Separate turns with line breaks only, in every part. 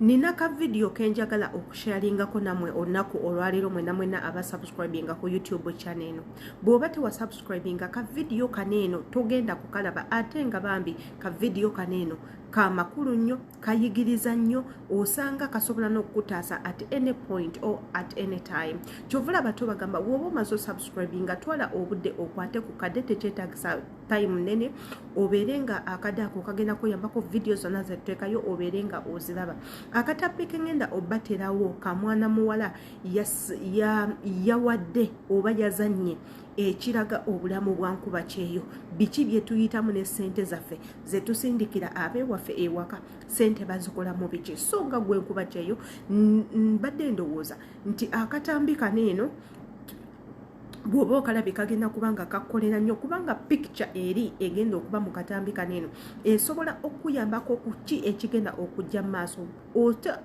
Nina ka video kenjagala okusharingako namwe olunaku olwaliro mwena aba subscribinga ku YouTube channel eno. Bw'oba tewa subscribinga ka video kaneeno togenda kukalaba ate nga bambi ka video kaneeno ka makulu nnyo kayigiriza nnyo osanga kasobola n'okutaasa at any point or at any time. Kyovula bato bagamba bw'oba omaze subscribinga twala obudde okwate ku kadde tekyetaagisa time nene obeerenga akadako kagenda kuyambako video zonna zetteekayo obeerenga oziraba. Akatapike ngenda obaterawo ka mwana muwala yawadde oba yazanye ekiraga obulamu bwa Nkubakyeyo biki bye tuyitamu ne sente zaffe ze tusindikira abewaffe ewaka sente bazikola mu biki so nga gwe Nkubakyeyo mbadde ndowooza nti akatambika neeno bw'oba okalabye kagenda kubanga kakolera nnyo kubanga picture eri egenda okuba mu katambika neeno esobola okuyambako ku ki ekigenda okujja mu maaso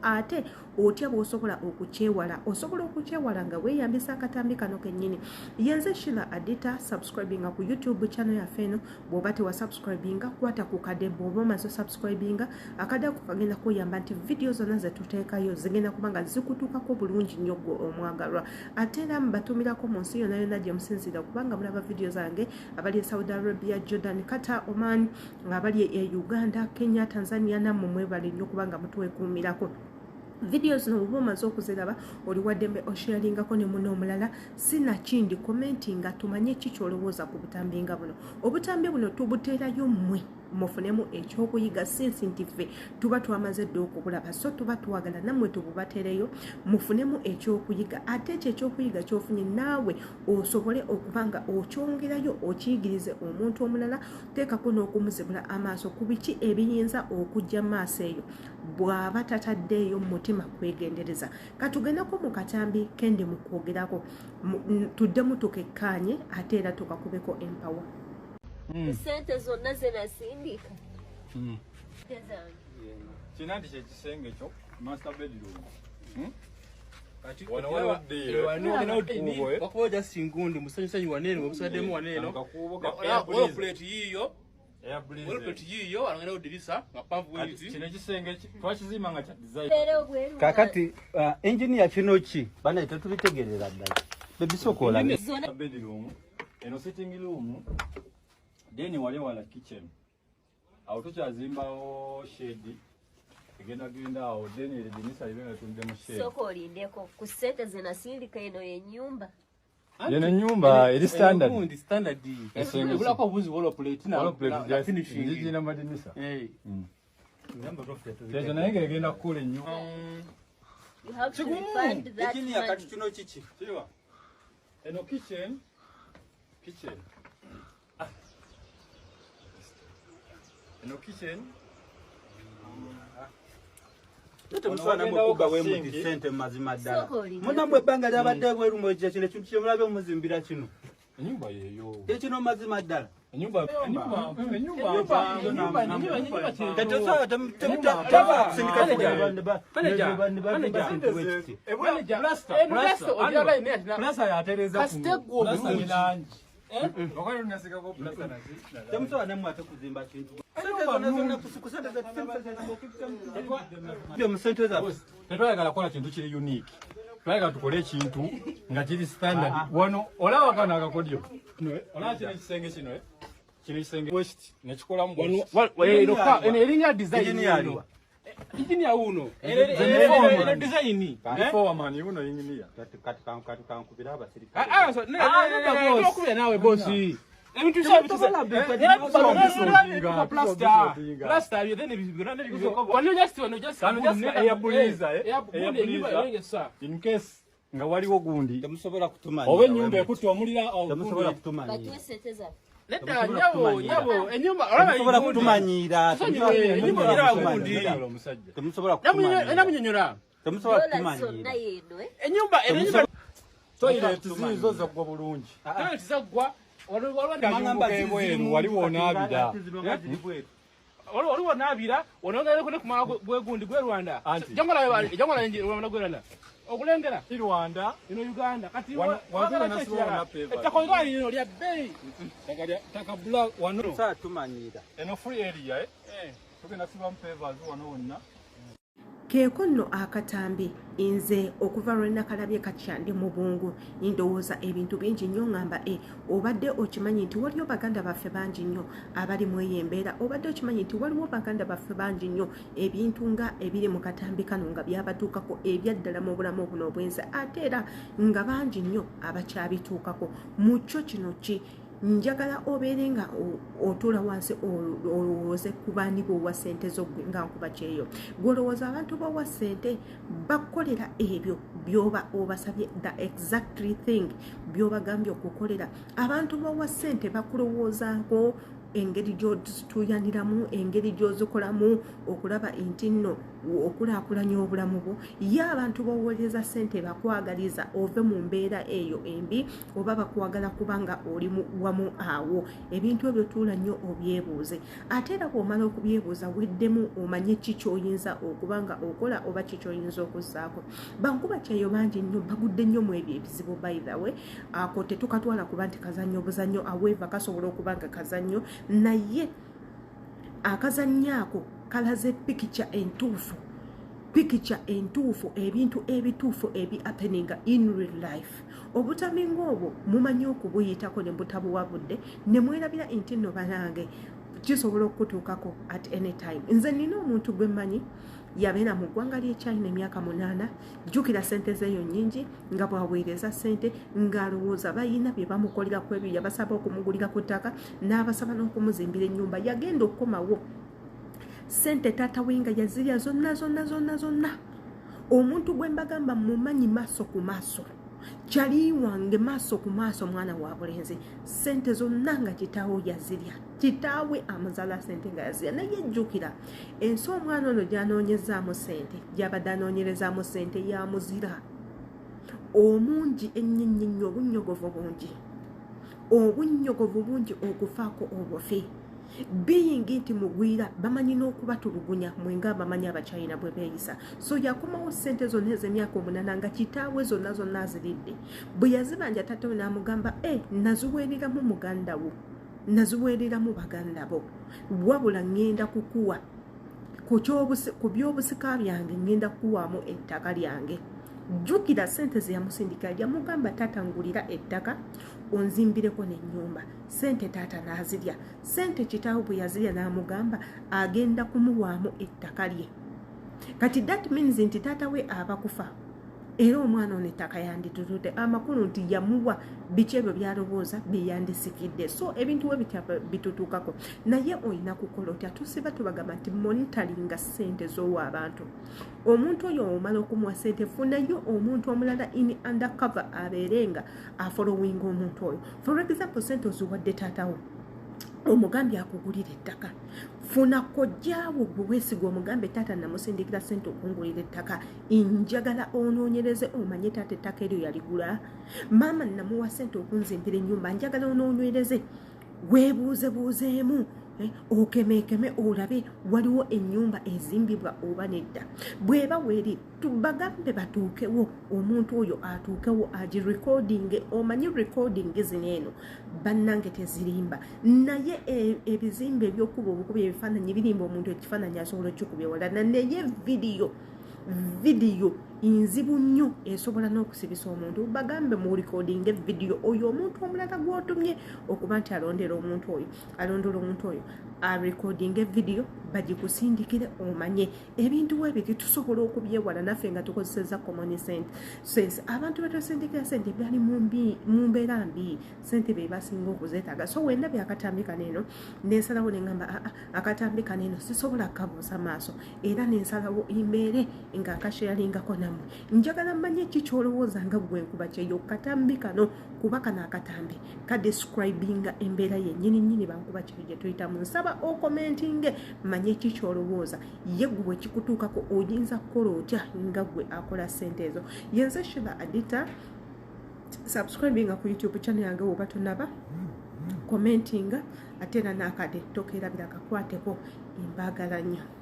ate otya bw'osobola okukyewala osobola okukyewala nga weeyambisa akatambi kano kennyini. Yenze Sheila Adita subscribinga ku YouTube channel yaffe eno bw'oba tewa subscribinga kwata ku kadde bw'oba omaze subscribinga akadde ako kagenda kuyamba nti video zonna ze tuteekayo zigenda kubanga zikutuukako bulungi nnyo gwe omwagalwa ate era mbatumirako mu nsi yonna yonna gye musinzira kubanga mulaba video zange abali e Saudi Arabia, Jordan, Qatar, Oman, abali e Uganda, Kenya, Tanzania nammwe mwebale nnyo kubanga mutwekuumirako. Videos no obumaze okuziraba oli waddembe osharingako ne muno omulala sina kindi commentinga tumanye kikyolowooza ku butambinga buno. Obutambi buno tubuteerayo mmwe mufunemu ekyokuyiga since nti ffe tuba twamaze dde okubulaba so tuba twagala nammwe tububatereyo mufunemu ekyokuyiga ate ekyokuyiga kyofunye naawe osobole okubanga okyongerayo okiyigirize omuntu omulala teekako n'okumuzibula amaaso ku biki ebiyinza okujja maaso eyo bw'aba tataddeeyo mu mutima kwegendereza. Katugendako mu katambi kendi mu kwogerako tuddemu tukekkaanye ate era tukakubeko empawa.
Sente zonna ze nasindika.
Kinandi kyekisenge ekyo master bedroom.
Wakuja singundi musanyu wanene musademu wanene plate yiyo plate yiyo anangana udirisa ngapavu wizi
kino ekisenge twakizimba nga kya design
kakati engineer kino ki bana tetubitegerera ddala bebisokola
bedroom eno sitting room then wala kitchen awo tukyazimbawo shade egenda awo then edinisa libena tundemu shade
soko olindeko ku sente ze nasindika eno yenyumba
nyumba eri standard
ndi standard ebula ko buzi wolo plate na finishing
ndi na madinisa
number of that
tezo naye egenda kukula nnyo
you have to refund that
ekini yakati kino kiki
kiwa eno kitchen eno kitchen
Muswana mukuba we mu disente mazima ddala. Muna mwe banga lyabadde gwe rumo kye kino kintu kyemulabe muzimbira kino.
Enyumba yeyo.
Kino mazima ddala.
Enyumba.
Tatosa temuta sindika
Plaza yatereza ku. Plaza nilanji. Wakati unasika kwa plaza na
temuta ne mwate kuzimba kintu.
Tetwayagala kukola kintu kiri unique. Twayagala tukole ekintu nga kiri standard. Wano olaba kana akakodyo. Olaba kino ekisenge kino kino ekisenge west nekikola mu
erinnya design yaliwa engineer uno ene design
before man uno engineer
kati kankubira abasirikale
so ne nawe bossi ebintu plaster you then
in case nga waliwo gundi
temusobola kutumanya
oba ennyumba ekutte omulira
temusobola kutumanya
leta nyabo enyumba olaba
temusobola kutumanyira temusobola kutumanya
namunyonyola
temusobola kutumanyira
enyumba
toilet zizo zagwa bulungi
toilet zagwa
waliwo naabira
waliwo naabira onogere kune kumala gwegundi gwe Rwanda jangola Rwanda okulengera
i Rwanda
ino Uganda kati
wagala nasiwana peva
takonga ino lya bei
takabula wano
sa tumanyira
eno free area tugenda siba mpeva wano wonna
keeko nno akatambi nze okuva lwe nakalabye kakyandi mu bwongo ndowooza ebintu bingi nnyo ngamba obadde okimanyi nti waliwo baganda baffe bangi nnyo abali mu eyo embeera obadde okimanyi nti waliwo baganda baffe bangi nnyo ebintu nga ebiri mu katambi kano nga byabatuukako ebyaddala mu bulamu buno obwenzi ate era nga bangi nnyo abakyabituukako mu kyo kino ki njagala obeere nga otuula wansi olowooze ku baani b'owa ssente zo nga Nkubakyeyo gw'olowooza abantu b'owa ssente bakolera ebyo byoba obasabye the exactly thing byobagambye okukolera abantu b'owa ssente bakulowoozaako engeri gy'otuyaniramu engeri gy'ozikolamu okulaba nti nno okulaakulanya obulamu bwo ye abantu b'oweereza ssente bakwagaliza ove mu mbeera eyo embi oba bakwagala kubanga oli wamu awo ebintu ebyo tuula nnyo obyebuuze ate era bw'omala okubyebuuza weddemu omanye ki ky'oyinza okubanga okola oba ki ky'oyinza okuzzaako Nkubakyeyo bangi nnyo bagudde nnyo mu ebyo ebizibu by the way ako tetukatwala kuba nti kazannyo buzannyo aweeva kasobola okuba nga kazannyo naye akazannyo ako kalaze pikica entuufu ebintu ebituufu ebi happeninga in real life obutaminga obwo mumanyi okubuyitako ne butabuwabudde ne mwerabira nti nno banange kisobola okutuukako at any time nze nina omuntu gwe mmanyi yabeera mu ggwanga ly'e China emyaka 8 jjukira ssente zeeyo nnyingi nga bwaweereza ssente ng'alowooza bayina bye bamukolera ku ebyo yabasaba okumugulira ku ttaka n'abasaba n'okumuzimbira ennyumba yagenda okukomawo ssente taata we nga yazirya zonna omuntu gwe mbagamba mumanyi maaso ku maaso kyali wange maaso ku maaso mwana wa bulenzi ssente zonna nga kitaawe yazirya kitaawe amuzaala ssente nga yazirya naye jjukira ensi omwana ono gy'anoonyezaamu ssente gy'abadde anoonyerezaamu ssente yamuzira omungi ennyo obunnyogovu bungi okufaako obufi biyingi nti mugwira bamanyi n'okubatulugunya mwenga bamanyi abachina bwe beeyisa so yakomawo ssente zonna ez'emyaka 8 nga kitaawe zonna aziridde bwe yazibanja taata we n'amugamba naziweereramu muganda wo naziweereramu baganda bo wabula ngenda kukuwa ku by'obusika byange ngenda kukuwaamu ettaka lyange jjukira ssente ze yamusindika yamugamba taata ngulira ettaka onzimbireko n'ennyumba ssente taata n'azirya ssente kitaawe bwe yazirya n'amugamba agenda kumuwaamu ettaka lye kati that means nti taata we aba kufa era omwana ono ettaka yanditutute amakulu nti yamuwa biki ebyo byalowooza byeyandisikidde so ebintu we bitutuukako naye olina kukola otya tusiba tubagamba nti monitoringa ssente z'owa abantu omuntu oyo omala okumuwa ssente funayo omuntu omulala in undercover abeerenga afollowinga omuntu oyo for example ssente oziwadde taatawo omugambye akugulira ettaka funa kojjaawo gwe weesiga omugambe taata namusindikira ssente okungulira ettaka njagala onoonyereze omanye taata ettaka eryo yaligula maama namuwa ssente okunzimbira ennyumba njagala onoonyereze weebuuzebuuzeemu okemekeme olabe waliwo ennyumba ezimbibwa oba nedda bweba weeri tubagambe batuukewo omuntu oyo atuukewo agirekodinge omanyi recording zino eno bannange tezirimba naye ebizimbe ebyokuba obukubi ebifaananyi birimba omuntu ekifaananyi asobola okikubya wala naye vidiyo inzibu nnyo esobola n'okusibisa omuntu bagambe mu recording video oyo omuntu omulala gw'otumye okuba nti alondola omuntu oyo recording video bagikusindikire omanye ebintu webiti tusobola okubyewala naffe nga tukozeseza common sense abantu betusindikira ssente byali mu mbeera mbi ssente be basinga okuzeetaaga so wenna byakatambika neeno nensalawo nengamba akatambika neeno sisobola kabuusa maaso era nensalawo imbeere nga akasheyalingako namwe njagala mmanye ki kyolowooza nga gwe Nkubakyeyo katambi kano kuba kano akatambi kadescribinga embeera yennyini Nkubakyeyo gye tuyitamu nsaba okomentinge manye ki kyolowooza ye gwe kikutuukako oyinza kukola otya nga gwe akola ssente ezo yenze Shiba Adita subscribinga ku YouTube channel yange oba tonaba commentinga ate era n'akade tokeerabira kakwateko embaagala nnyo